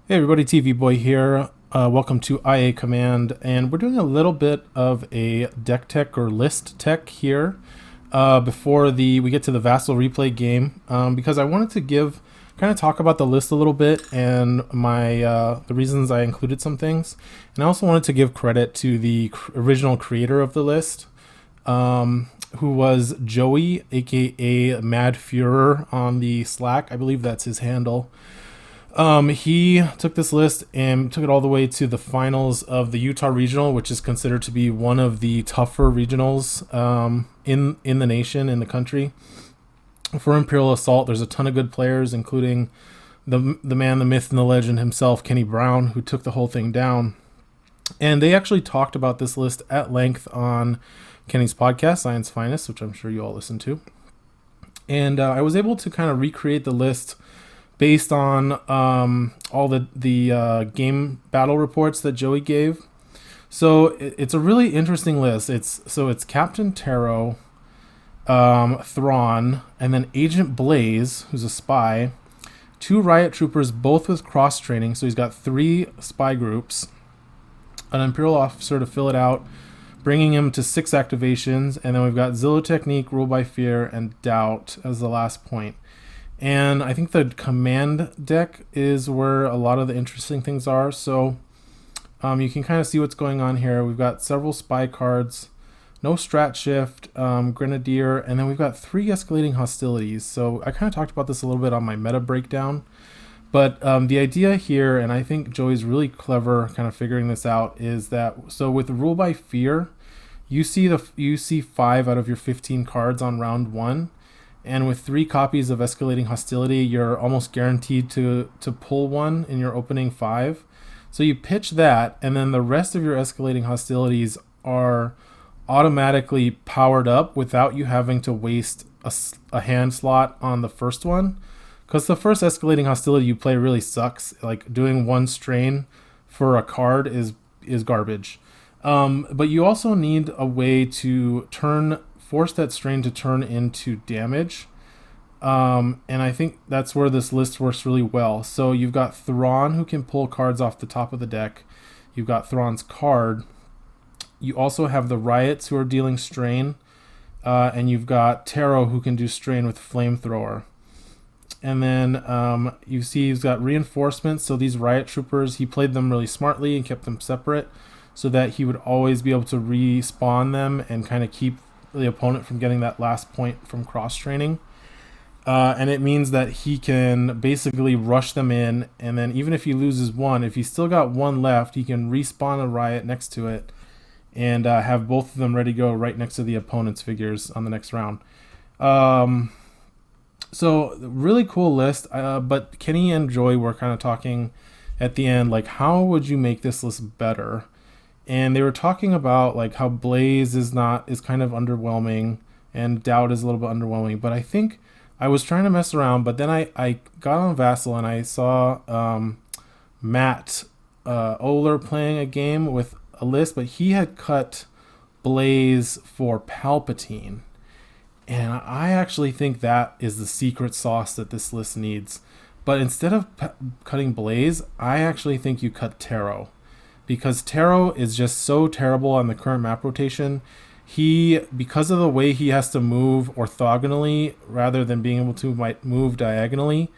Hey everybody, TVboy here. Welcome to IA Command, and we're doing a little bit of a deck tech or list tech here before we get to the Vassal replay game, because I wanted to kind of talk about the list a little bit and the reasons I included some things, and I also wanted to give credit to the original creator of the list, who was Joey, aka Mad Führer on the Slack. I believe that's his handle. He took this list and took it all the way to the finals of the Utah Regional, which is considered to be one of the tougher regionals in the nation, in the country. For Imperial Assault, there's a ton of good players, including the man, the myth, and the legend himself, Kenny Brown, who took the whole thing down. And they actually talked about this list at length on Kenny's podcast, Science Finest, which I'm sure you all listen to. And I was able to kind of recreate the list based on all the game battle reports that Joey gave. So it's a really interesting list. It's Captain Terro, Thrawn, and then Agent Blaze, who's a spy, 2 riot troopers, both with cross training. So he's got 3 spy groups, an Imperial officer to fill it out, bringing him to 6 activations, and then we've got Zillow Technique, Rule by Fear, and Doubt as the last point. And I think the command deck is where a lot of the interesting things are. So you can kind of see what's going on here. We've got several spy cards, no strat shift, Grenadier, and then we've got 3 escalating hostilities. So I kind of talked about this a little bit on my meta breakdown. But the idea here, and I think Joey's really clever kind of figuring this out, is that so with Rule by Fear, you see 5 out of your 15 cards on round 1. And with 3 copies of Escalating Hostility, you're almost guaranteed to pull one in your opening 5. So you pitch that, and then the rest of your Escalating Hostilities are automatically powered up without you having to waste a hand slot on the first one. Because the first Escalating Hostility you play really sucks. Like doing 1 strain for a card is garbage. But you also need a way to force that strain to turn into damage. And I think that's where this list works really well. So you've got Thrawn, who can pull cards off the top of the deck. You've got Thrawn's card. You also have the Riots, who are dealing strain. And you've got Terro, who can do strain with Flamethrower. And then you see he's got reinforcements. So these Riot Troopers, he played them really smartly and kept them separate so that he would always be able to respawn them and kind of keep the opponent from getting that last point from cross training. And it means that he can basically rush them in, and then even if he loses 1, if he's still got 1 left, he can respawn a Riot next to it and have both of them ready to go right next to the opponent's figures on the next round. So really cool list, but Kenny and Joy were kind of talking at the end, like, how would you make this list better? And they were talking about like how Blaze is kind of underwhelming, and Doubt is a little bit underwhelming. But I think I was trying to mess around, but then I got on Vassal and I saw Matt Oler playing a game with a list, but he had cut Blaze for Palpatine. And I actually think that is the secret sauce that this list needs. But instead of cutting Blaze, I actually think you cut Terro. Because Terro is just so terrible on the current map rotation. Because of the way he has to move orthogonally rather than being able to move diagonally,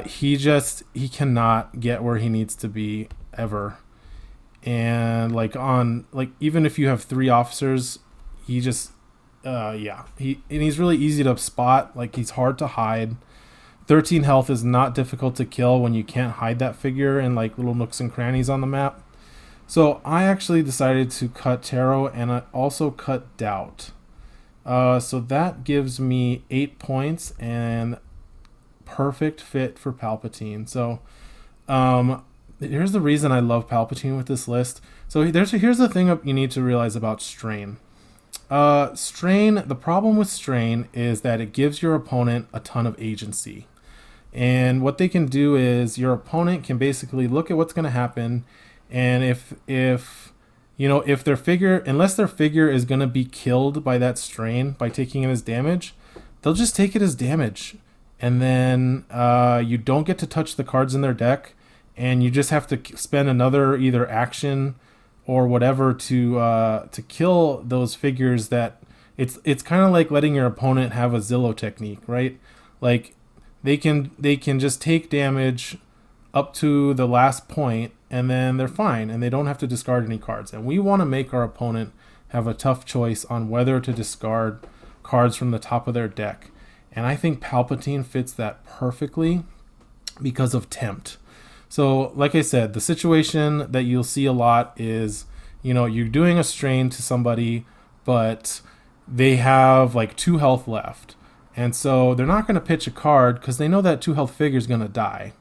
he cannot get where he needs to be ever. And even if you have 3 officers, he just he's really easy to spot. Like, he's hard to hide. 13 health is not difficult to kill when you can't hide that figure in like little nooks and crannies on the map. So I actually decided to cut Terro, and I also cut Doubt. So that gives me 8 points and perfect fit for Palpatine. So here's the reason I love Palpatine with this list. So here's the thing you need to realize about Strain. The problem with Strain is that it gives your opponent a ton of agency. And what they can do is your opponent can basically look at what's going to happen, and if their figure, unless their figure is going to be killed by that strain by taking it as damage, they'll just take it as damage, and then you don't get to touch the cards in their deck, and you just have to spend another either action or whatever to kill those figures. That it's kind of like letting your opponent have a Zillow technique, right? Like they can just take damage up to the last point, and then they're fine, and they don't have to discard any cards. And we want to make our opponent have a tough choice on whether to discard cards from the top of their deck. And I think Palpatine fits that perfectly because of Tempt. So, like I said, the situation that you'll see a lot is, you're doing a strain to somebody, but they have like 2 health left. And so they're not going to pitch a card because they know that 2 health figure is going to die.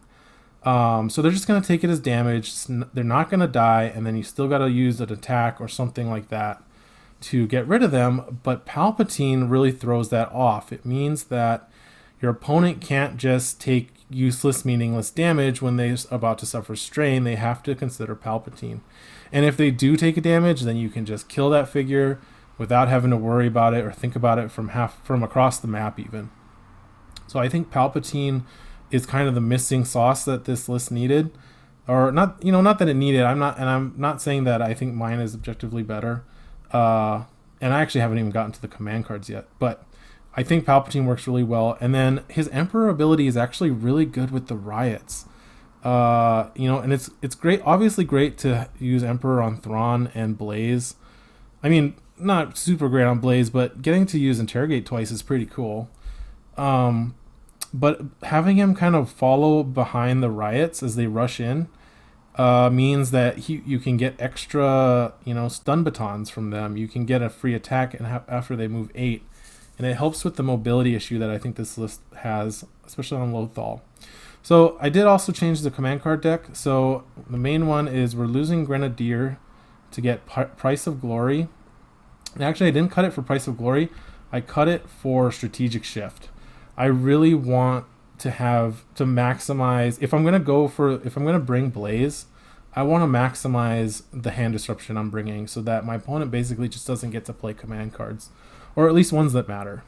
So they're just going to take it as damage. They're not going to die, and then you still got to use an attack or something like that to get rid of them. But Palpatine really throws that off. It means that your opponent can't just take useless, meaningless damage when they're about to suffer strain. They have to consider Palpatine. And if they do take a damage, then you can just kill that figure without having to worry about it or think about it from across the map even. So I think Palpatine is kind of the missing sauce that this list needed, or not. Not that it needed. I'm not saying that I think mine is objectively better. And I actually haven't even gotten to the command cards yet, but I think Palpatine works really well. And then his Emperor ability is actually really good with the riots. And it's great. Obviously, great to use Emperor on Thrawn and Blaze. I mean, not super great on Blaze, but getting to use Interrogate twice is pretty cool. But having him kind of follow behind the riots as they rush in means that you can get extra, stun batons from them. You can get a free attack after they move 8. And it helps with the mobility issue that I think this list has, especially on Lothal. So I did also change the command card deck. So the main one is we're losing Grenadier to get Price of Glory. And actually, I didn't cut it for Price of Glory. I cut it for Strategic Shift. I really want to maximize. If I'm gonna bring Blaze, I want to maximize the hand disruption I'm bringing so that my opponent basically just doesn't get to play command cards, or at least ones that matter.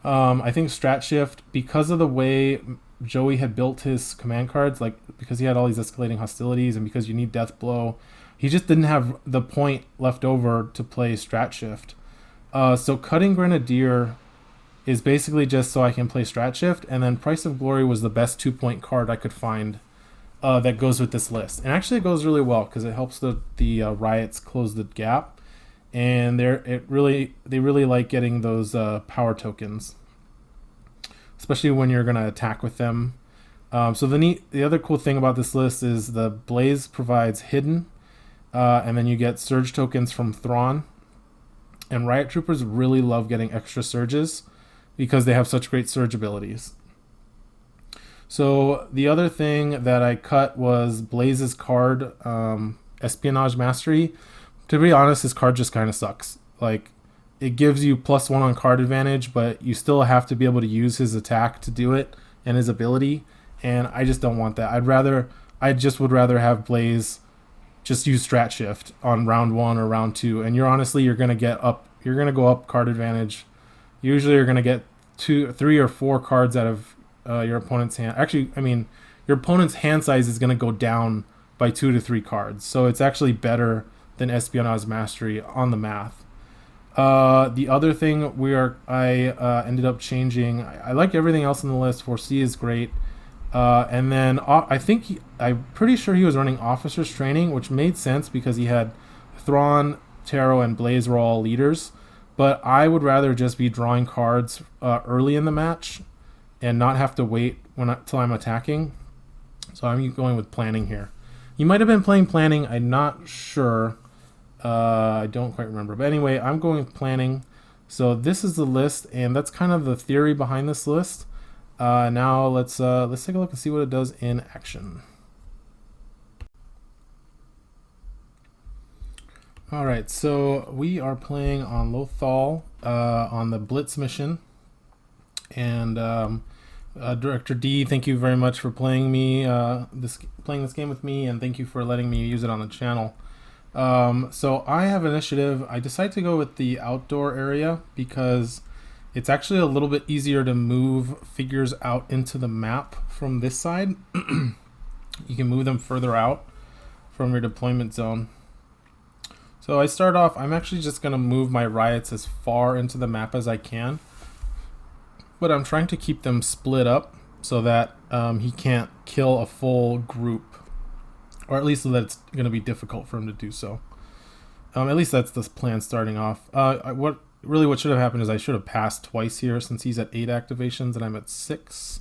I think Strat Shift, because of the way Joey had built his command cards, like because he had all these escalating hostilities and because you need Death Blow, he just didn't have the point left over to play Strat Shift. So cutting Grenadier is basically just so I can play Strat Shift, and then Price of Glory was the best 2-point card I could find that goes with this list. And actually it goes really well because it helps the riots close the gap, and they really like getting those power tokens, especially when you're going to attack with them. So the other cool thing about this list is the Blaze provides hidden, and then you get surge tokens from Thrawn. And Riot Troopers really love getting extra surges because they have such great surge abilities. So the other thing that I cut was Blaze's card, Espionage Mastery. To be honest, his card just kind of sucks. Like, it gives you +1 on card advantage, but you still have to be able to use his attack to do it and his ability. And I just don't want that. I just would rather have Blaze just use Strat Shift on round 1 or round 2, and you're gonna go up card advantage. Usually you're gonna get 2, 3, or 4 cards out of your opponent's hand. Actually, I mean, your opponent's hand size is gonna go down by 2 to 3 cards, so it's actually better than Espionage Mastery on the math. The other thing I ended up changing. I like everything else on the list. 4C is great. And then I'm pretty sure he was running Officer's Training, which made sense because he had Thrawn, Terro, and Blaze were all leaders. But I would rather just be drawing cards early in the match and not have to wait till I'm attacking. So I'm going with Planning here. You might have been playing Planning. I'm not sure. I don't quite remember. But anyway, I'm going with Planning. So this is the list, and that's kind of the theory behind this list. Now let's take a look and see what it does in action. All right, so we are playing on Lothal on the Blitz mission, and Director D, thank you very much for playing this game with me, and thank you for letting me use it on the channel. So I have initiative. I decided to go with the outdoor area because it's actually a little bit easier to move figures out into the map from this side. you can move them further out from your deployment zone. So I start off, I'm actually just going to move my riots as far into the map as I can, but I'm trying to keep them split up so that he can't kill a full group, or at least so that it's going to be difficult for him to do so. At least that's the plan starting off. What should have happened is I should have passed twice here, since he's at 8 activations and I'm at 6.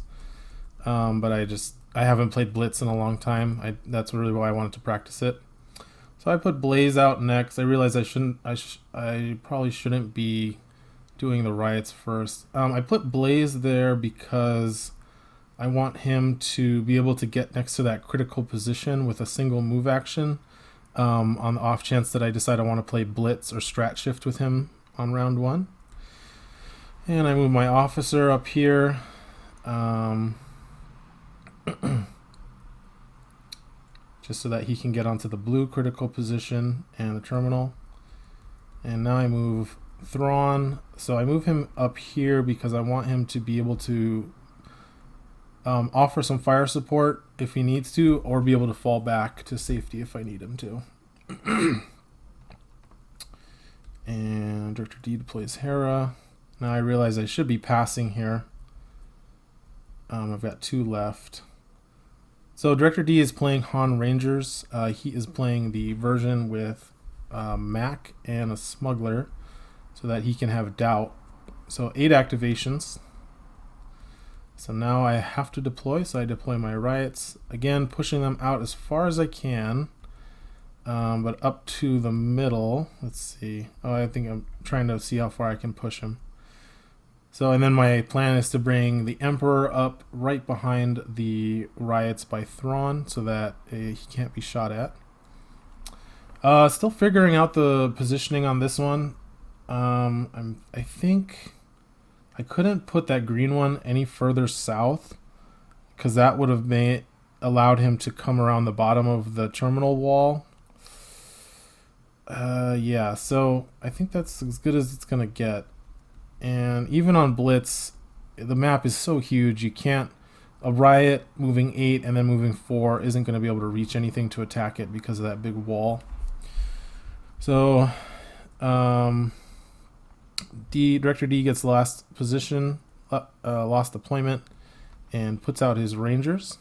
But I haven't played Blitz in a long time. That's really why I wanted to practice it. So I put Blaze out next. I realized I probably shouldn't be doing the riots first. I put Blaze there because I want him to be able to get next to that critical position with a single move action, on the off chance that I decide I want to play Blitz or Strat Shift with him on round 1. And I move my officer up here. Just so that he can get onto the blue critical position and the terminal. And now I move Thrawn. So I move him up here because I want him to be able to offer some fire support if he needs to, or be able to fall back to safety if I need him to. And Director D deploys Hera. Now I realize I should be passing here. I've got 2 left. So Director D is playing Han Rangers. He is playing the version with Mac and a Smuggler, so that he can have Doubt. So 8 activations. So now I have to deploy, so I deploy my riots. Again, pushing them out as far as I can, but up to the middle. Let's see. Oh, I think I'm trying to see how far I can push him. So, and then my plan is to bring the Emperor up right behind the riots by Thrawn, so that he can't be shot at. Still figuring out the positioning on this one. I think I couldn't put that green one any further south, because that would have allowed him to come around the bottom of the terminal wall. Yeah, so I think that's as good as it's gonna get. And even on Blitz, the map is so huge, a riot moving 8 and then moving 4 isn't going to be able to reach anything to attack it because of that big wall. So Director D gets last position, lost deployment, and puts out his Rangers.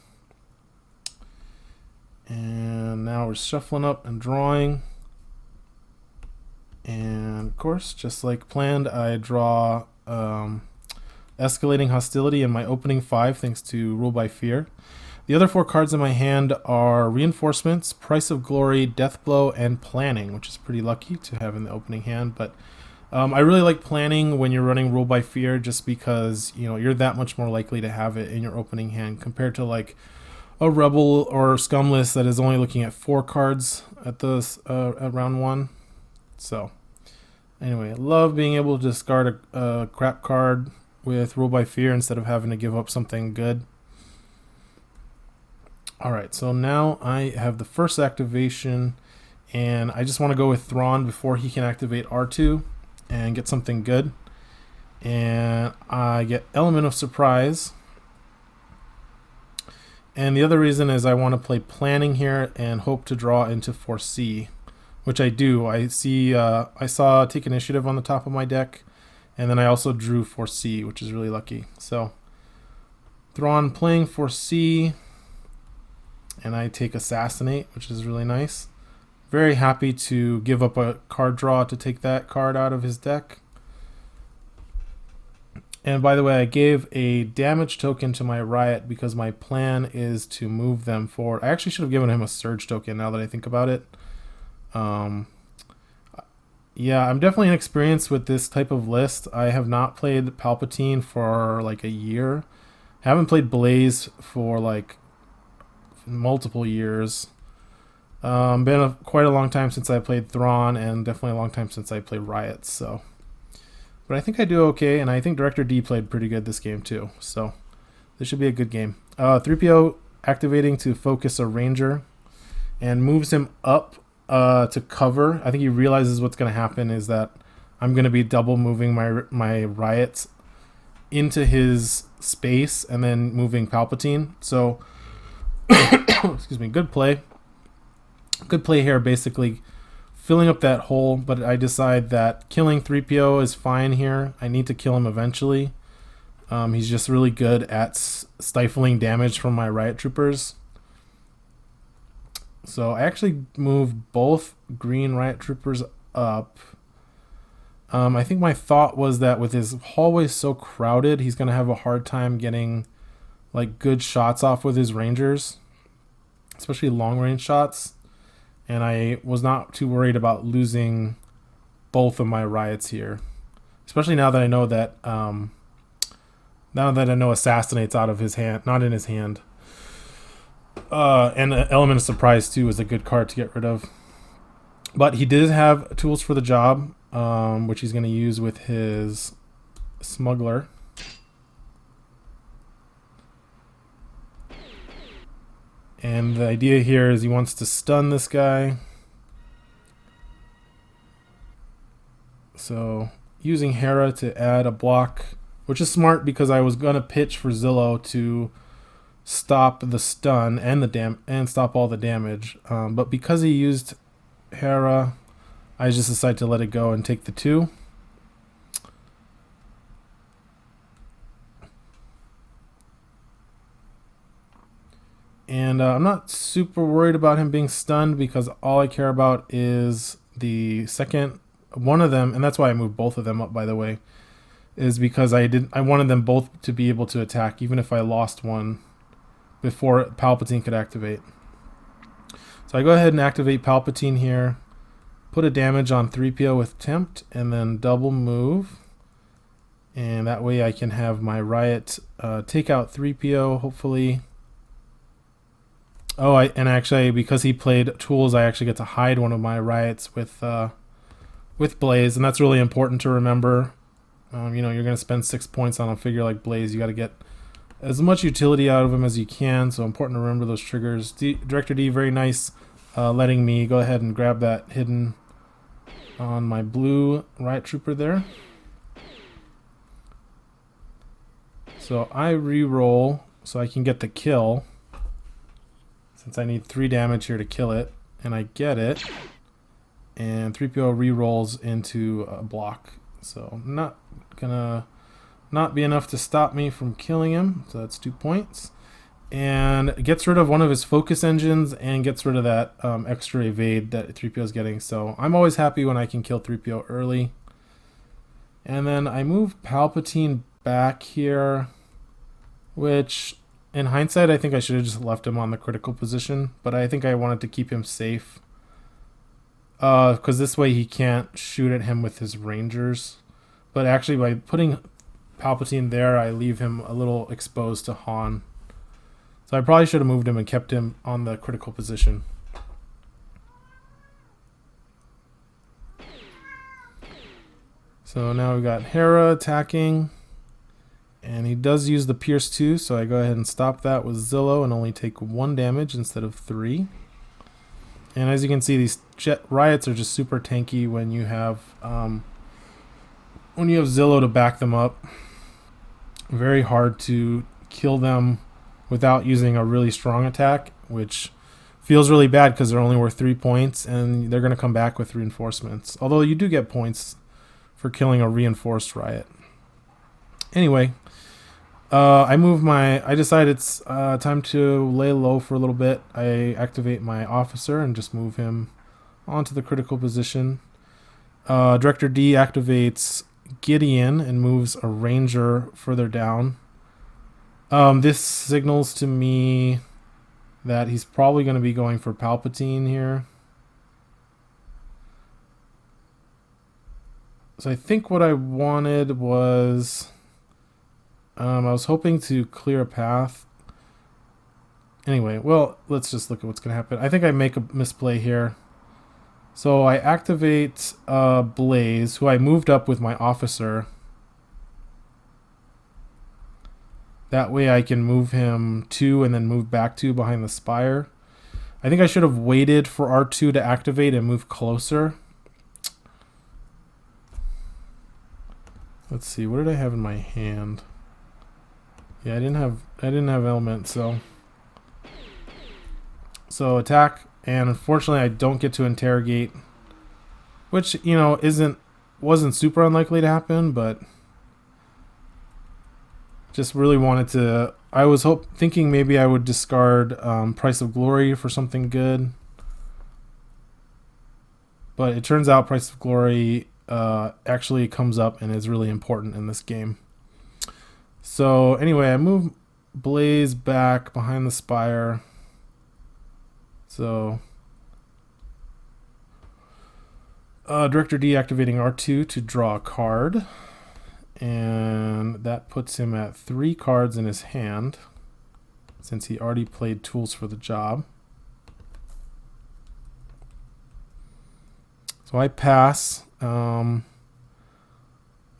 And now we're shuffling up and drawing. And of course, just like planned, I draw Escalating Hostility in my opening 5 thanks to Rule by Fear. The other 4 cards in my hand are Reinforcements, Price of Glory, Deathblow, and Planning, which is pretty lucky to have in the opening hand. But I really like Planning when you're running Rule by Fear, just because you're that much more likely to have it in your opening hand compared to like a Rebel or Scum list that is only looking at 4 cards at round 1. So anyway, I love being able to discard a crap card with Rule by Fear instead of having to give up something good. Alright, so now I have the first activation, and I just want to go with Thrawn before he can activate R2 and get something good. And I get Element of Surprise. And the other reason is I want to play Planning here and hope to draw into Foresee, which I do. I saw Take Initiative on the top of my deck, and then I also drew Foresee, which is really lucky. So Thrawn playing Foresee, and I take Assassinate, which is really nice. Very happy to give up a card draw to take that card out of his deck. And by the way, I gave a damage token to my Riot because my plan is to move them forward. I actually should have given him a Surge token now that I think about it. Yeah, I'm definitely inexperienced with this type of list. I have not played Palpatine for like a year. I haven't played Blaze for like multiple years. Been quite a long time since I played Thrawn, and definitely a long time since I played Riots. So, but I think I do okay, and I think Director D played pretty good this game too. So this should be a good game. 3PO activating to focus a Ranger, and moves him up to cover. I think he realizes what's going to happen is that I'm going to be double moving my Riots into his space and then moving Palpatine. So Excuse me. Good play. Good play here, basically filling up that hole, but I decide that killing 3PO is fine here. I need to kill him eventually. He's just really good at stifling damage from my riot troopers. So I actually move both green riot troopers up. I think my thought was that with his hallway so crowded, he's going to have a hard time getting like good shots off with his rangers, especially long range shots. And I was not too worried about losing both of my riots here, especially now that I know that Assassinate's out of his hand, not in his hand. And Element of Surprise too is a good card to get rid of. But he did have tools for the job, which he's going to use with his Smuggler. And the idea here is he wants to stun this guy. So using Hera to add a block, which is smart because I was going to pitch for Zillow to stop the stun and and stop all the damage. But because he used Hera, I just decided to let it go and take the 2. And I'm not super worried about him being stunned because all I care about is the second one of them, and that's why I moved both of them up, by the way, is because I wanted them both to be able to attack even if I lost one before Palpatine could activate. So I go ahead and activate Palpatine here, put a damage on 3PO with Tempt, and then double move. And that way I can have my riot take out 3PO, hopefully. Oh, and actually, because he played tools, I actually get to hide one of my riots with Blaze, and that's really important to remember. You're going to spend 6 points on a figure like Blaze. You got to get as much utility out of him as you can, so important to remember those triggers. Director D, very nice, letting me go ahead and grab that hidden on my blue riot trooper there. So I re-roll so I can get the kill, since I need 3 damage here to kill it, and I get it, and 3PO re-rolls into a block, so not gonna be enough to stop me from killing him, so that's 2 points, and gets rid of one of his focus engines and gets rid of that extra evade that 3PO is getting, so I'm always happy when I can kill 3PO early. And then I move Palpatine back here, which in hindsight, I think I should have just left him on the critical position, but I think I wanted to keep him safe. Because this way he can't shoot at him with his Rangers. But actually, by putting Palpatine there, I leave him a little exposed to Han. So I probably should have moved him and kept him on the critical position. So now we got Hera attacking. And he does use the Pierce 2, so I go ahead and stop that with Zillow and only take 1 damage instead of 3. And as you can see, these riots are just super tanky when you have Zillow to back them up. Very hard to kill them without using a really strong attack, which feels really bad because they're only worth 3 points, and they're going to come back with reinforcements. Although you do get points for killing a reinforced riot. Anyway, I decide it's time to lay low for a little bit. I activate my officer and just move him onto the critical position. Director D activates Gideon and moves a ranger further down. This signals to me that he's probably going to be going for Palpatine here. So I think what I wanted was... I was hoping to clear a path. Anyway, well, let's just look at what's going to happen. I think I make a misplay here. So I activate Blaze, who I moved up with my officer. That way I can move him 2 and then move back 2 behind the spire. I think I should have waited for R2 to activate and move closer. Let's see, what did I have in my hand? Yeah, I didn't have element, so So attack, and unfortunately I don't get to interrogate, which, you know, wasn't super unlikely to happen, but just really wanted to. I was thinking maybe I would discard Price of Glory for something good, but it turns out Price of Glory actually comes up and is really important in this game. So anyway, I move Blaze back behind the spire. So Director D activating R2 to draw a card, and that puts him at 3 cards in his hand since he already played Tools for the Job. So I pass. I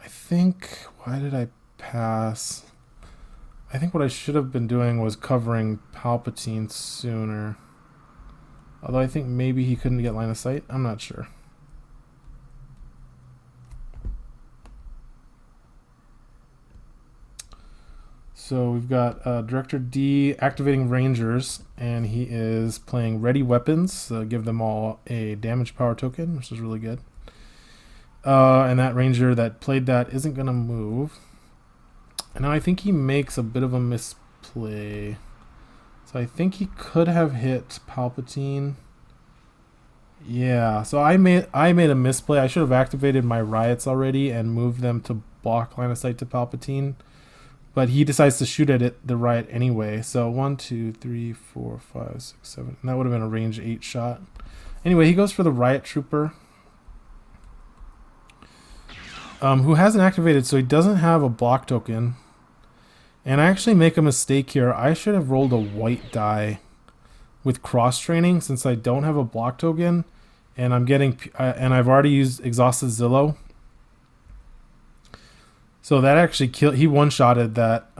think, why did I pass? I think what I should have been doing was covering Palpatine sooner. Although I think maybe he couldn't get line of sight. I'm not sure. So we've got Director D activating Rangers, and he is playing Ready Weapons. So give them all a damage power token, which is really good. And that Ranger that played that isn't going to move. And now I think he makes a bit of a misplay. So I think he could have hit Palpatine. Yeah, so I made a misplay. I should have activated my riots already and moved them to block line of sight to Palpatine. But he decides to shoot at the riot anyway. So 1, 2, 3, 4, 5, 6, 7. And that would have been a range 8 shot. Anyway, he goes for the riot trooper, who hasn't activated, so he doesn't have a block token. And I actually make a mistake here. I should have rolled a white die with cross training since I don't have a block token, and I'm getting and I've already used exhausted Zillow. So that actually killed. He one-shotted that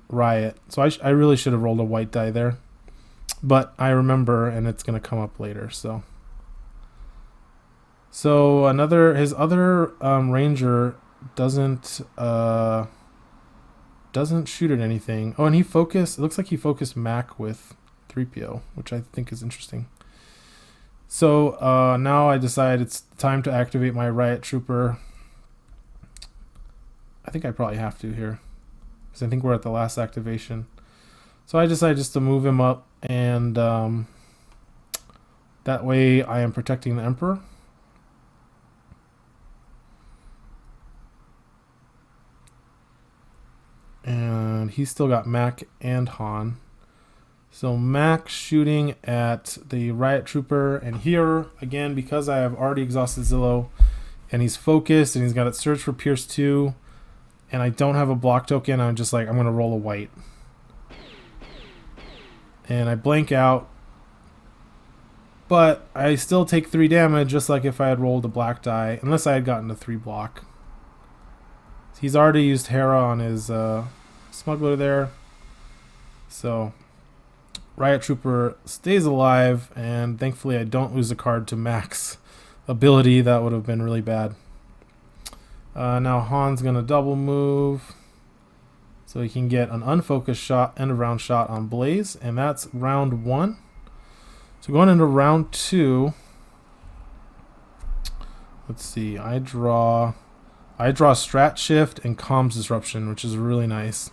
riot. So I really should have rolled a white die there, but I remember, and it's gonna come up later. So his other Ranger doesn't shoot at anything. Oh, and he focused. It looks like he focused Mac with 3PO, which I think is interesting. So now I decide it's time to activate my riot trooper. I think I probably have to here, because I think we're at the last activation. So I decide just to move him up, and that way I am protecting the Emperor. And he's still got Mac and Han. So Mac shooting at the riot trooper, and here again, because I have already exhausted Zillow and he's focused and he's got it search for Pierce 2 and I don't have a block token, I'm just like, I'm gonna roll a white, and I blank out, but I still take 3 damage just like if I had rolled a black die, unless I had gotten a 3 block. He's already used Hera on his smuggler there, so riot trooper stays alive, and thankfully I don't lose a card to max ability. That would have been really bad. Now Han's gonna double move so he can get an unfocused shot, end of round shot on Blaze, and that's round 1. So going into round 2, let's see, I draw Strat Shift and Comms Disruption, which is really nice.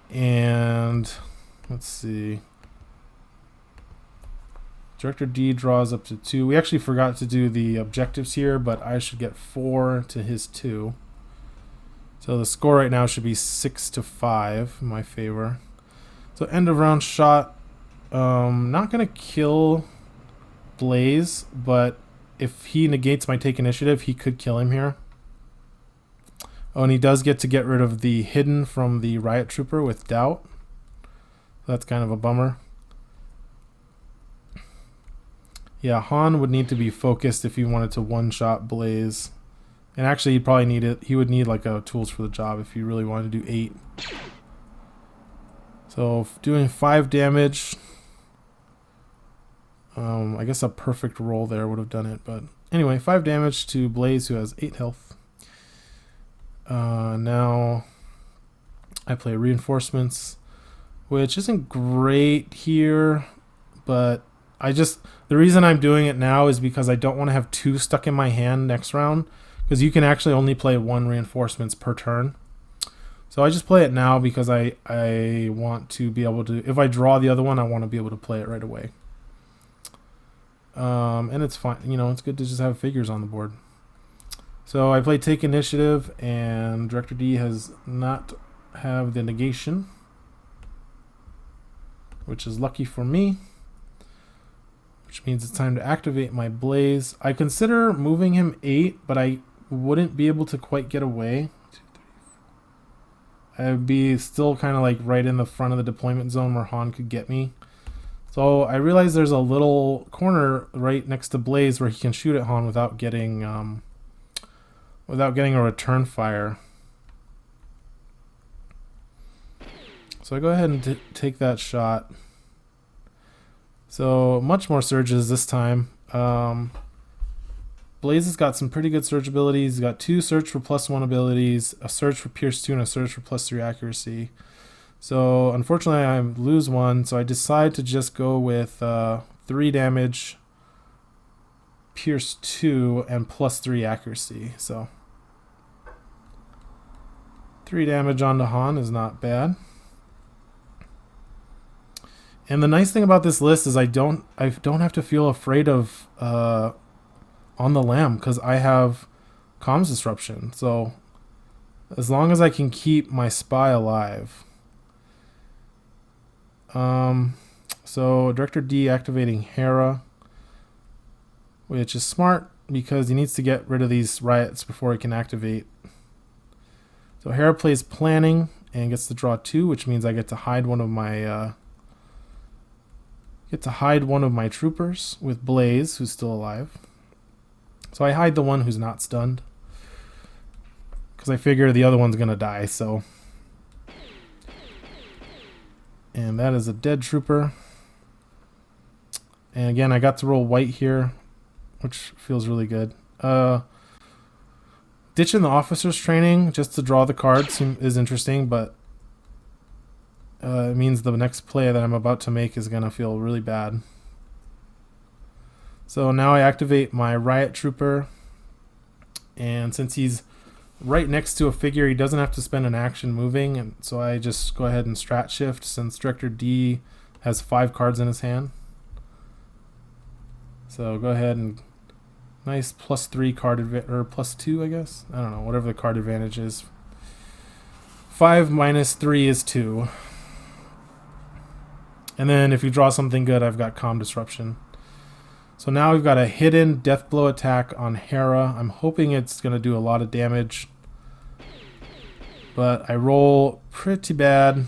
And let's see, Director D draws up to 2. We actually forgot to do the objectives here, but I should get 4 to his 2. So the score right now should be 6-5 in my favor. So end of round shot. Not going to kill Blaze, but if he negates my take initiative, he could kill him here. Oh, and he does get to get rid of the hidden from the riot trooper with doubt. That's kind of a bummer. Yeah, Han would need to be focused if he wanted to one-shot Blaze. And actually, he'd probably need it. He would need like a tools for the job if he really wanted to do 8. So doing 5 damage. I guess a perfect roll there would have done it. But anyway, 5 damage to Blaze, who has 8 health. Now I play reinforcements. which isn't great here, but the reason I'm doing it now is because I don't want to have 2 stuck in my hand next round, because you can actually only play 1 reinforcements per turn. So I just play it now because I want to be able to, if I draw the other one, I want to be able to play it right away. And it's fine, you know, it's good to just have figures on the board. So I play Take Initiative, and Director D has not have the negation, which is lucky for me, which means it's time to activate my Blaze. I consider moving him 8, but I wouldn't be able to quite get away. I'd be still kind of like right in the front of the deployment zone where Han could get me. So I realize there's a little corner right next to Blaze where he can shoot at Han without getting a return fire. So I go ahead and take that shot. So much more surges this time. Blaze has got some pretty good surge abilities. He's got 2 search for +1 abilities, a search for Pierce 2, and a search for +3 accuracy. So unfortunately I lose 1, so I decide to just go with 3 damage, Pierce 2, and +3 accuracy. So 3 damage onto Han is not bad. And the nice thing about this list is I don't have to feel afraid of on the lam, because I have comms disruption. So as long as I can keep my spy alive. So Director D activating Hera, which is smart because he needs to get rid of these riots before he can activate. So Hera plays Planning and gets to draw 2, which means I get to hide one of my troopers with Blaze, who's still alive. So I hide the one who's not stunned, because I figure the other one's gonna die. So, and that is a dead trooper. And again, I got to roll white here, which feels really good. Ditching the officer's training just to draw the cards is interesting, but it means the next play that I'm about to make is gonna feel really bad. So now I activate my Riot Trooper, and since he's right next to a figure, he doesn't have to spend an action moving, and so I just go ahead and strat shift since Director D has 5 cards in his hand. So go ahead and nice +3 card or +2, I guess. I don't know, whatever the card advantage is. 5 minus 3 is 2. And then if you draw something good, I've got Comm Disruption. So now we've got a hidden Death Blow attack on Hera. I'm hoping it's going to do a lot of damage, but I roll pretty bad.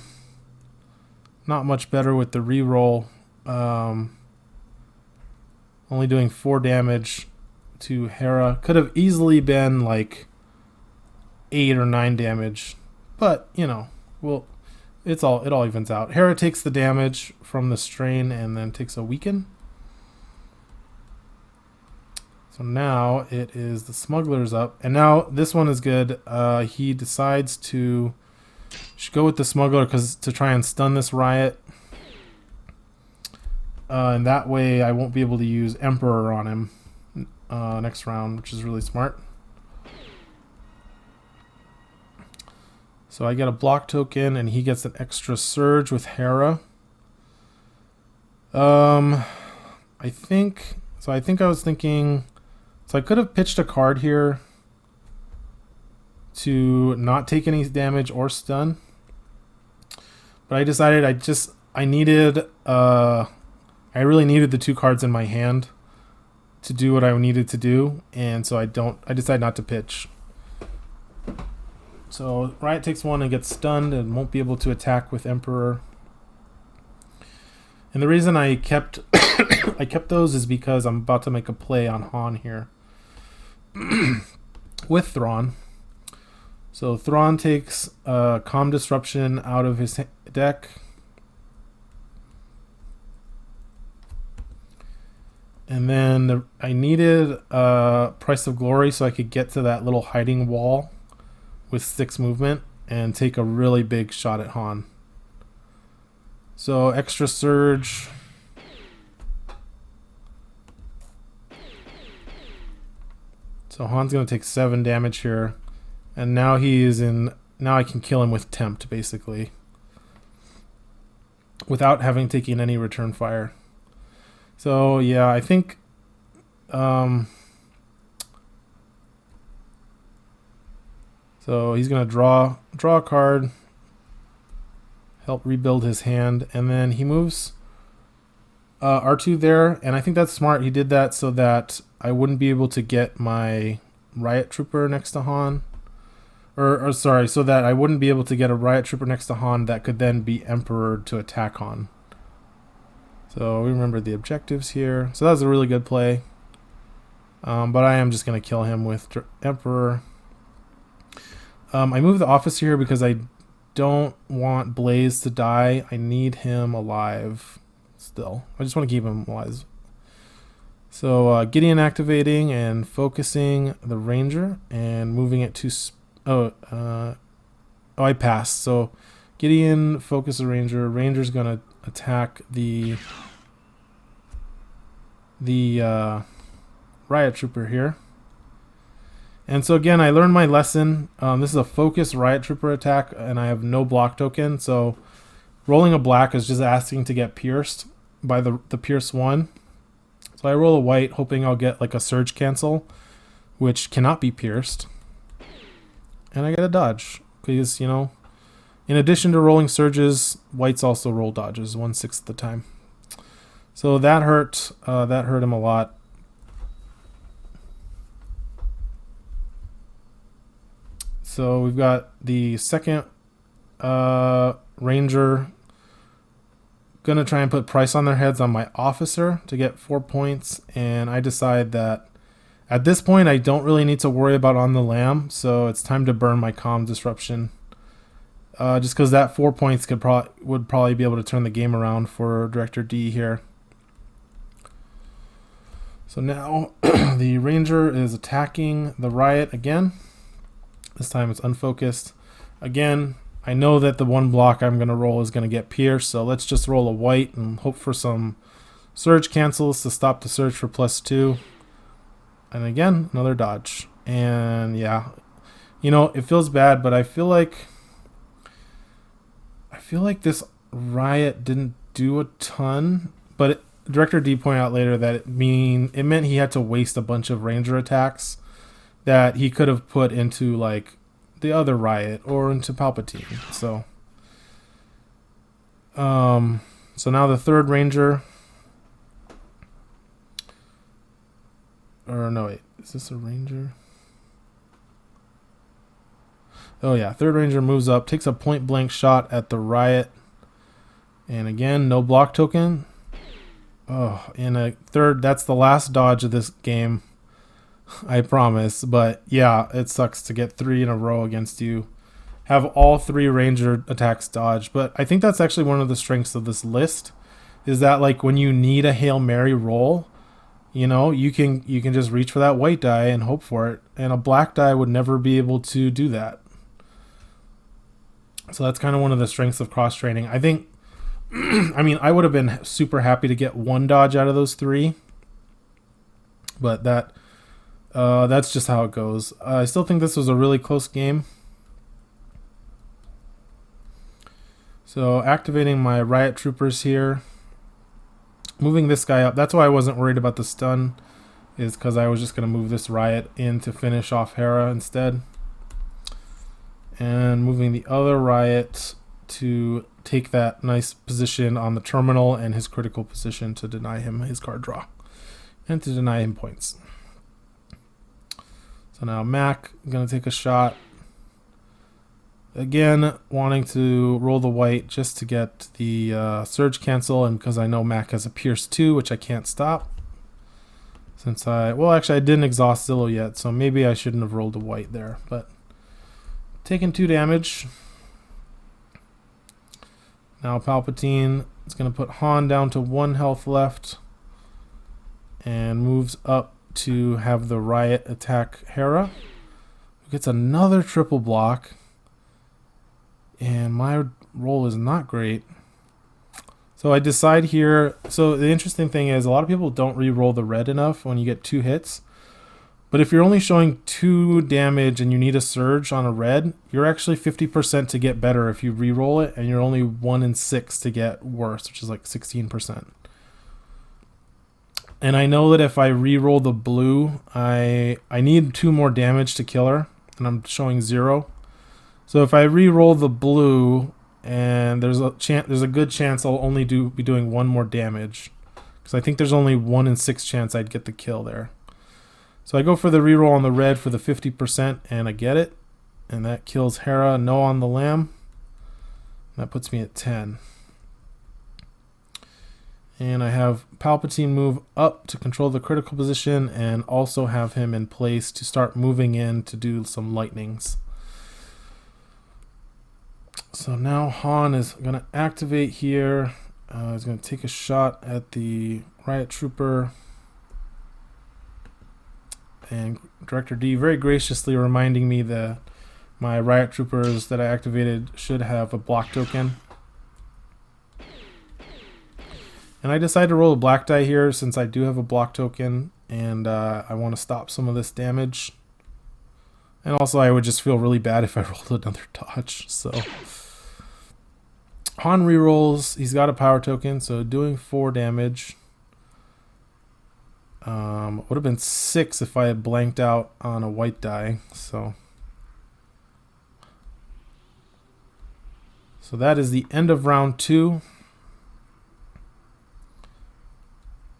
Not much better with the reroll. Only doing 4 damage to Hera. Could have easily been like 8 or 9 damage, but you know, well, it all evens out. Hera takes the damage from the strain and then takes a weaken. So now it is the smuggler's up, and now this one is good. He decides to go with the smuggler to try and stun this riot, and that way I won't be able to use Emperor on him next round, which is really smart. So I get a block token, and he gets an extra surge with Hera. I think I was thinking. So I could have pitched a card here to not take any damage or stun, but I decided I really needed the 2 cards in my hand to do what I needed to do, and so I decided not to pitch. So Riot takes 1 and gets stunned and won't be able to attack with Emperor. And the reason I kept I kept those is because I'm about to make a play on Han here. With Thrawn. So Thrawn takes Comm Disruption out of his deck. And then I needed Price of Glory so I could get to that little hiding wall with 6 movement and take a really big shot at Han. So extra surge. So Han's going to take 7 damage here. And now he is in... Now I can kill him with Tempt, basically. Without having taken any return fire. So, yeah, I think... so he's going to draw a card. Help rebuild his hand. And then he moves R2 there. And I think that's smart. He did that so that I wouldn't be able to get my Riot Trooper next to Han. Or sorry, so that I wouldn't be able to get a Riot Trooper next to Han that could then be Emperor to attack Han. So we remember the objectives here. So that was a really good play. But I am just going to kill him with Emperor. I moved the officer here because I don't want Blaze to die. I need him alive still. I just want to keep him alive. So Gideon activating and focusing the Ranger and moving it to... I passed. So Gideon, focus the Ranger. Ranger's going to attack the Riot Trooper here. And so again, I learned my lesson. This is a focused Riot Trooper attack, and I have no block token. So rolling a black is just asking to get pierced by the Pierce 1. So I roll a white, hoping I'll get like a surge cancel, which cannot be pierced. And I get a dodge. Because, you know, in addition to rolling surges, whites also roll dodges 1/6 of the time. So that hurt. That hurt him a lot. So we've got the second Ranger gonna try and put price on their heads on my officer to get 4 points, and I decide that at this point I don't really need to worry about on the lamb, so it's time to burn my comm disruption. Just because that 4 points would probably be able to turn the game around for Director D here. So now the Ranger is attacking the Riot again. This time it's unfocused. Again, I know that the one block I'm going to roll is going to get pierced, so let's just roll a white and hope for some surge cancels to stop the surge for +2. And again, another dodge. And yeah, you know, it feels bad, but I feel like this Riot didn't do a ton, but Director D pointed out later that it meant he had to waste a bunch of Ranger attacks that he could have put into like the other Riot or into Palpatine. So so now the third Ranger, or no wait, is this a Ranger? Oh yeah, third Ranger moves up, takes a point blank shot at the Riot, and again no block token. Oh, in a third, that's the last dodge of this game, I promise. But yeah, it sucks to get 3 in a row against you. Have all 3 Ranger attacks dodged. But I think that's actually one of the strengths of this list, is that like when you need a Hail Mary roll, you know, you can just reach for that white die and hope for it. And a black die would never be able to do that. So that's kind of one of the strengths of cross training. I think I mean, I would have been super happy to get 1 dodge out of those 3, but that's just how it goes. I still think this was a really close game. So activating my Riot Troopers here, moving this guy up. That's why I wasn't worried about the stun, is because I was just going to move this Riot in to finish off Hera instead. And moving the other Riot to take that nice position on the terminal and his critical position to deny him his card draw and to deny him points. So now Mac going to take a shot. Again, wanting to roll the white just to get the surge cancel, and because I know Mac has a Pierce 2, which I can't stop. Since well actually I didn't exhaust Zillow yet, so maybe I shouldn't have rolled a white there, but taking 2 damage. Now Palpatine is going to put Han down to 1 health left and moves up to have the Riot attack Hera, who gets another triple block, and my roll is not great. So I decide here. So the interesting thing is a lot of people don't re-roll the red enough when you get 2 hits. But if you're only showing 2 damage and you need a surge on a red, you're actually 50% to get better if you re-roll it, and you're only 1 in 6 to get worse, which is like 16%. And I know that if I re-roll the blue, I need 2 more damage to kill her, and I'm showing 0. So if I re-roll the blue, and there's a good chance I'll only be doing 1 more damage, because I think there's only 1 in 6 chance I'd get the kill there. So I go for the reroll on the red for the 50%, and I get it. And that kills Hera, no on the lamb. That puts me at 10. And I have Palpatine move up to control the critical position, and also have him in place to start moving in to do some lightnings. So now Han is going to activate here. He's going to take a shot at the riot trooper. And Director D very graciously reminding me that my riot troopers that I activated should have a block token. And I decided to roll a black die here since I do have a block token, and I want to stop some of this damage. And also I would just feel really bad if I rolled another dodge. So Han rerolls. He's got a power token, so doing 4 damage. Would have been 6 if I had blanked out on a white die. So that is the end of round 2.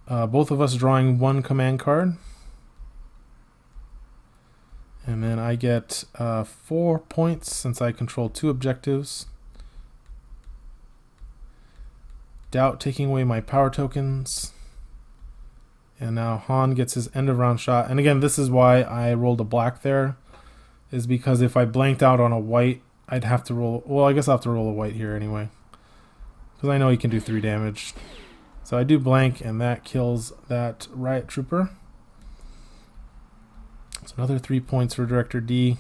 Both of us drawing 1 command card. And then I get 4 points since I control 2 objectives. Doubt taking away my power tokens. And now Han gets his end of round shot. And again, this is why I rolled a black there. Is because if I blanked out on a white, I'd have to roll... Well, I guess I'll have to roll a white here anyway. Because I know he can do 3 damage. So I do blank, and that kills that riot trooper. So another 3 points for Director D.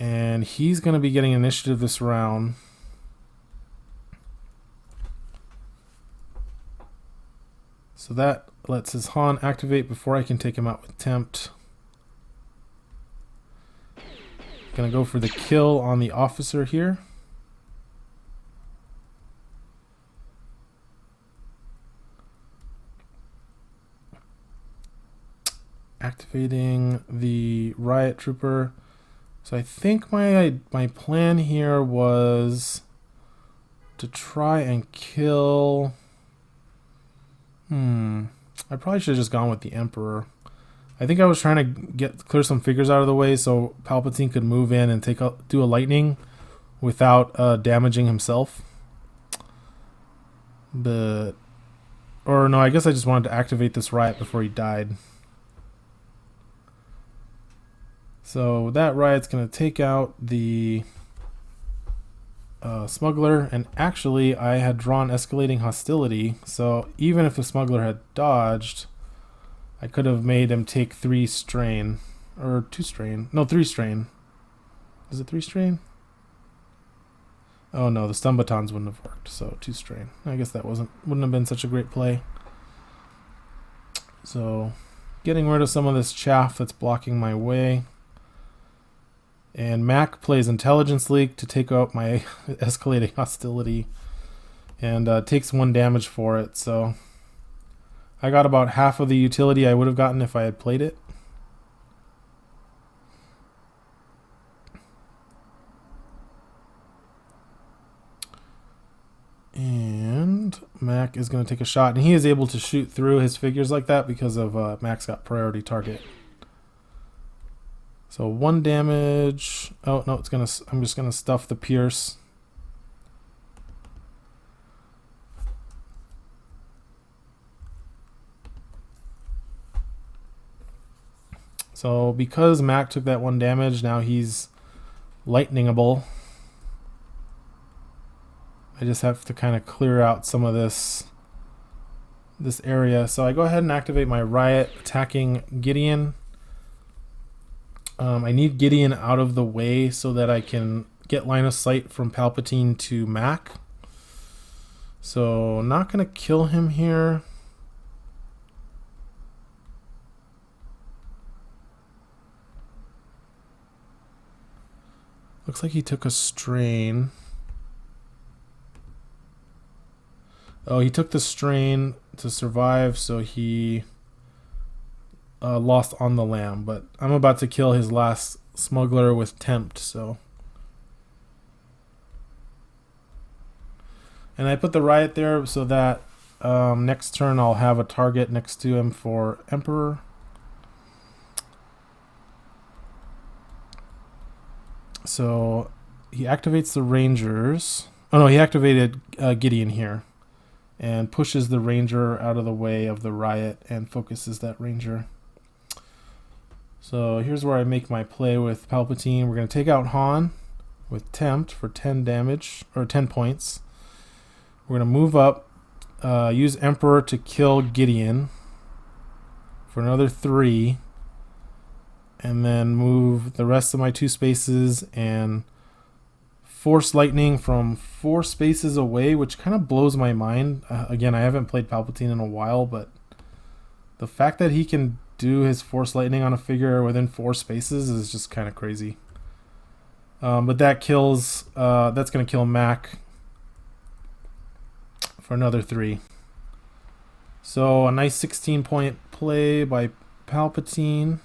And he's going to be getting initiative this round. So that lets his Han activate before I can take him out with Tempt. Gonna go for the kill on the officer here. Activating the riot trooper. So I think my plan here was to try and kill... I probably should have just gone with the Emperor. I think I was trying to clear some figures out of the way so Palpatine could move in and do a lightning without damaging himself. Or no, I guess I just wanted to activate this riot before he died. So that riot's going to take out the smuggler, and actually I had drawn escalating hostility, so even if the smuggler had dodged, I could have made him take 3 strain, or 2 strain, no 3 strain. Is it 3 strain? Oh no, the stun batons wouldn't have worked, so 2 strain. I guess that wouldn't have been such a great play. So getting rid of some of this chaff that's blocking my way. And Mac plays Intelligence Leak to take out my escalating hostility, and takes 1 damage for it. So I got about half of the utility I would have gotten if I had played it. And Mac is going to take a shot, and he is able to shoot through his figures like that because of Mac's got priority target. So 1 damage. Oh no, I'm just gonna stuff the pierce. So because Mac took that 1 damage, now he's lightningable. I just have to kind of clear out some of this area. So I go ahead and activate my riot, attacking Gideon. I need Gideon out of the way so that I can get line of sight from Palpatine to Mac. So not going to kill him here. Looks like he took a strain. Oh, he took the strain to survive, so he lost on the lamb. But I'm about to kill his last smuggler with tempt, so. And I put the riot there so that next turn I'll have a target next to him for Emperor. So he activates the Rangers. Oh no, he activated Gideon here. And pushes the Ranger out of the way of the riot and focuses that Ranger. So here's where I make my play with Palpatine. We're going to take out Han with Tempt for 10 damage, or 10 points. We're going to move up, use Emperor to kill Gideon for another 3. And then move the rest of my 2 spaces and Force Lightning from 4 spaces away, which kind of blows my mind. Again, I haven't played Palpatine in a while, but the fact that he can do his Force Lightning on a figure within 4 spaces is just kind of crazy. But that kills, that's going to kill Mac for another 3. So a nice 16-point play by Palpatine.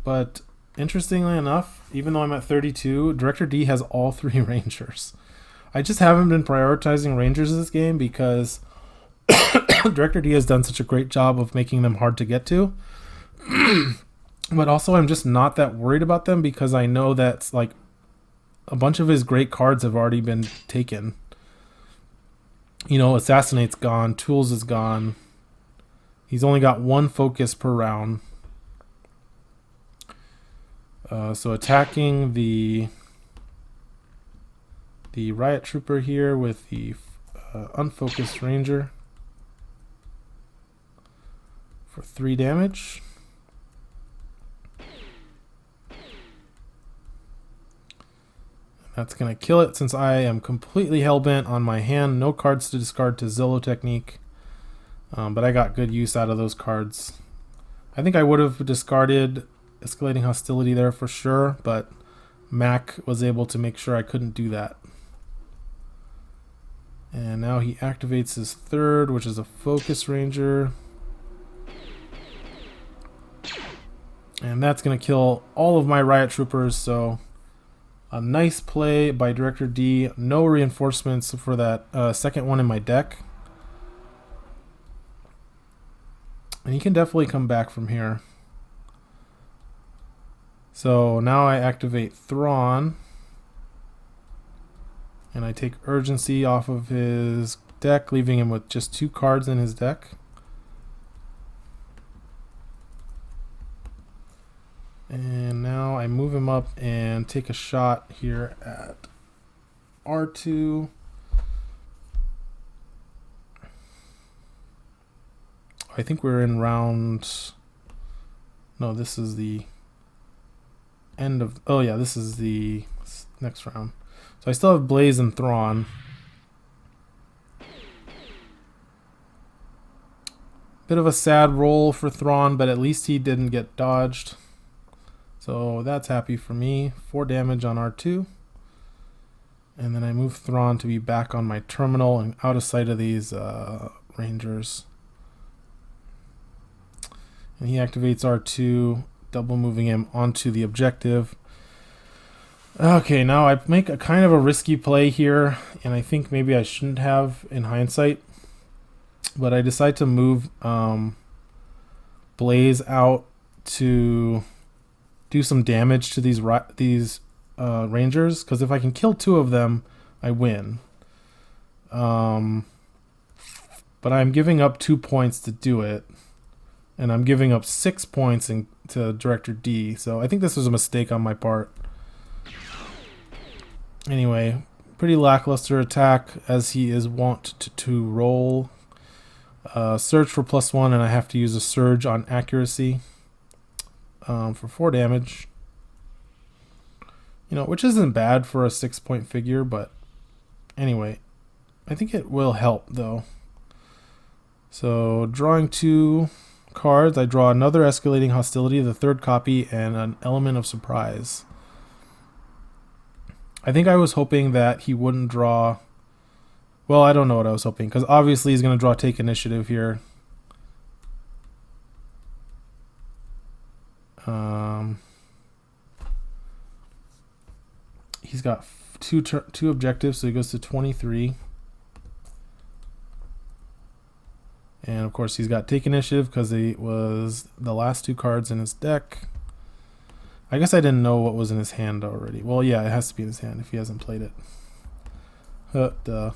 But interestingly enough, even though I'm at 32, Director D has all 3 Rangers. I just haven't been prioritizing Rangers this game because Director D has done such a great job of making them hard to get to. But also I'm just not that worried about them because I know that's like a bunch of his great cards have already been taken. You know, Assassinate's gone, Tools is gone. He's only got 1 focus per round. So attacking the Riot Trooper here with the unfocused Ranger for 3 damage. That's going to kill it since I am completely hellbent on my hand. No cards to discard to Zillow Technique. But I got good use out of those cards. I think I would have discarded Escalating Hostility there for sure, but Mac was able to make sure I couldn't do that. And now he activates his 3rd, which is a Focus Ranger. And that's going to kill all of my Riot Troopers, so a nice play by Director D. No reinforcements for that second one in my deck. And he can definitely come back from here. So now I activate Thrawn. And I take Urgency off of his deck, leaving him with just 2 cards in his deck. And now I move him up and take a shot here at R2. I think we're in round... No, this is the end of... Oh yeah, this is the next round. So I still have Blaze and Thrawn. Bit of a sad roll for Thrawn, but at least he didn't get dodged. So that's happy for me. 4 damage on R2. And then I move Thrawn to be back on my terminal and out of sight of these Rangers. And he activates R2, double moving him onto the objective. Okay, now I make a kind of a risky play here, and I think maybe I shouldn't have in hindsight. But I decide to move Blaze out to do some damage to these Rangers, because if I can kill 2 of them, I win. But I'm giving up 2 points to do it. And I'm giving up 6 points to Director D. So I think this was a mistake on my part. Anyway, pretty lackluster attack as he is wont to roll. Surge for +1, and I have to use a Surge on accuracy for 4 damage. which isn't bad for a 6-point figure, but anyway, I think it will help though. So drawing 2 cards, I draw another Escalating Hostility, the 3rd copy, and an Element of Surprise. I think I was hoping that he wouldn't draw... Well, I don't know what I was hoping, because obviously he's going to draw Take Initiative here. He's got two objectives, so he goes to 23. And of course he's got Take Initiative because it was the last 2 cards in his deck. I guess I didn't know what was in his hand already. Well, yeah, it has to be in his hand if he hasn't played it. Duh.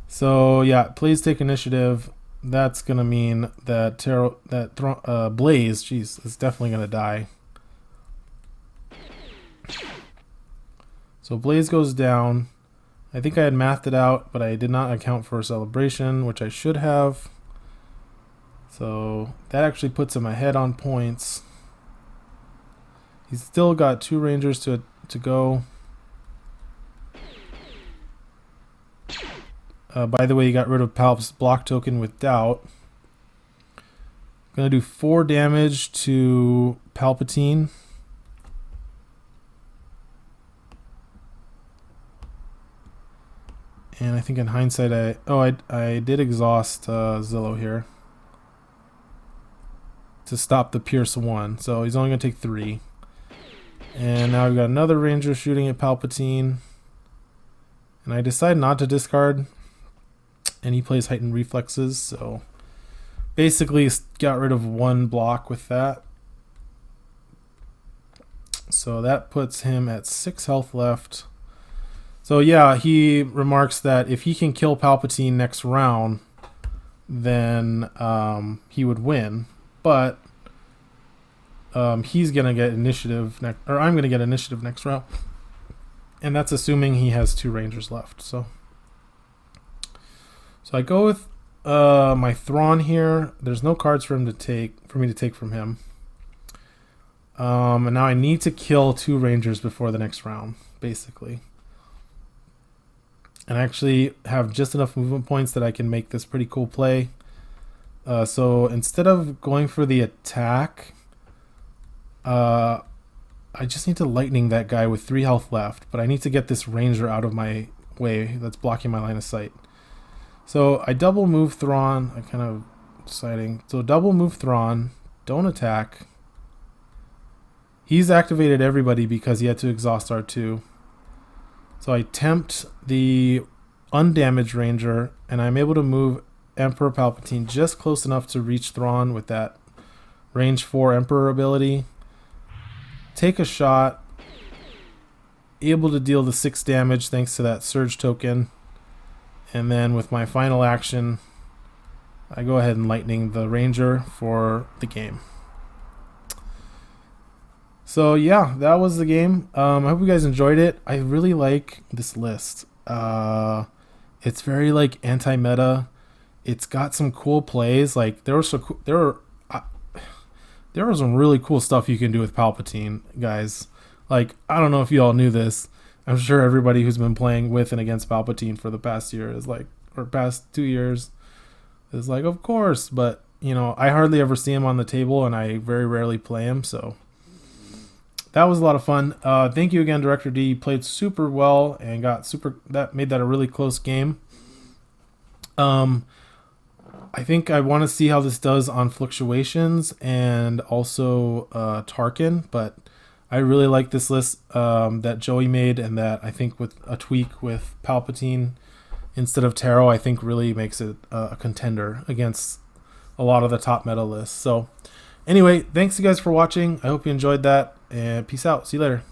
So yeah, plays Take Initiative. That's gonna mean that Blaze, jeez, is definitely gonna die. So Blaze goes down. I think I had mathed it out, but I did not account for Celebration, which I should have. So that actually puts him ahead on points. He's still got 2 Rangers to go. By the way, he got rid of Palp's block token with Doubt. Gonna do 4 damage to Palpatine. And I think in hindsight, I did exhaust Zillow here to stop the Pierce 1. So he's only gonna take 3. And now we've got another Ranger shooting at Palpatine. And I decide not to discard. And he plays Heightened Reflexes, so basically got rid of 1 block with that. So that puts him at 6 health left. So yeah, he remarks that if he can kill Palpatine next round, then he would win. But he's gonna get initiative I'm gonna get initiative next round, and that's assuming he has 2 Rangers left. So I go with my Thrawn here. There's no cards for me to take from him. And now I need to kill 2 Rangers before the next round, basically. And I actually have just enough movement points that I can make this pretty cool play. So instead of going for the attack, I just need to lightning that guy with 3 health left. But I need to get this Ranger out of my way that's blocking my line of sight. So I double move Thrawn. I kind of deciding. So double move Thrawn. Don't attack. He's activated everybody because he had to exhaust R2. So I tempt the undamaged Ranger, and I'm able to move Emperor Palpatine just close enough to reach Thrawn with that range 4 Emperor ability. Take a shot. Able to deal the 6 damage thanks to that Surge token. And then with my final action, I go ahead and lightning the Ranger for the game. So yeah, that was the game. I hope you guys enjoyed it. I really like this list. It's very like anti-meta. It's got some cool plays. Like there was some really cool stuff you can do with Palpatine, guys. Like I don't know if you all knew this. I'm sure everybody who's been playing with and against Palpatine for the past year is like, or past 2 years, is like, of course. But I hardly ever see him on the table, and I very rarely play him. So that was a lot of fun. Thank you again, Director D. You played super well and made that a really close game. I think I want to see how this does on Fluctuations and also Tarkin, but I really like this list that Joey made, and that I think with a tweak with Palpatine instead of Terro, I think really makes it a contender against a lot of the top meta lists. So anyway, thanks you guys for watching. I hope you enjoyed that, and peace out. See you later.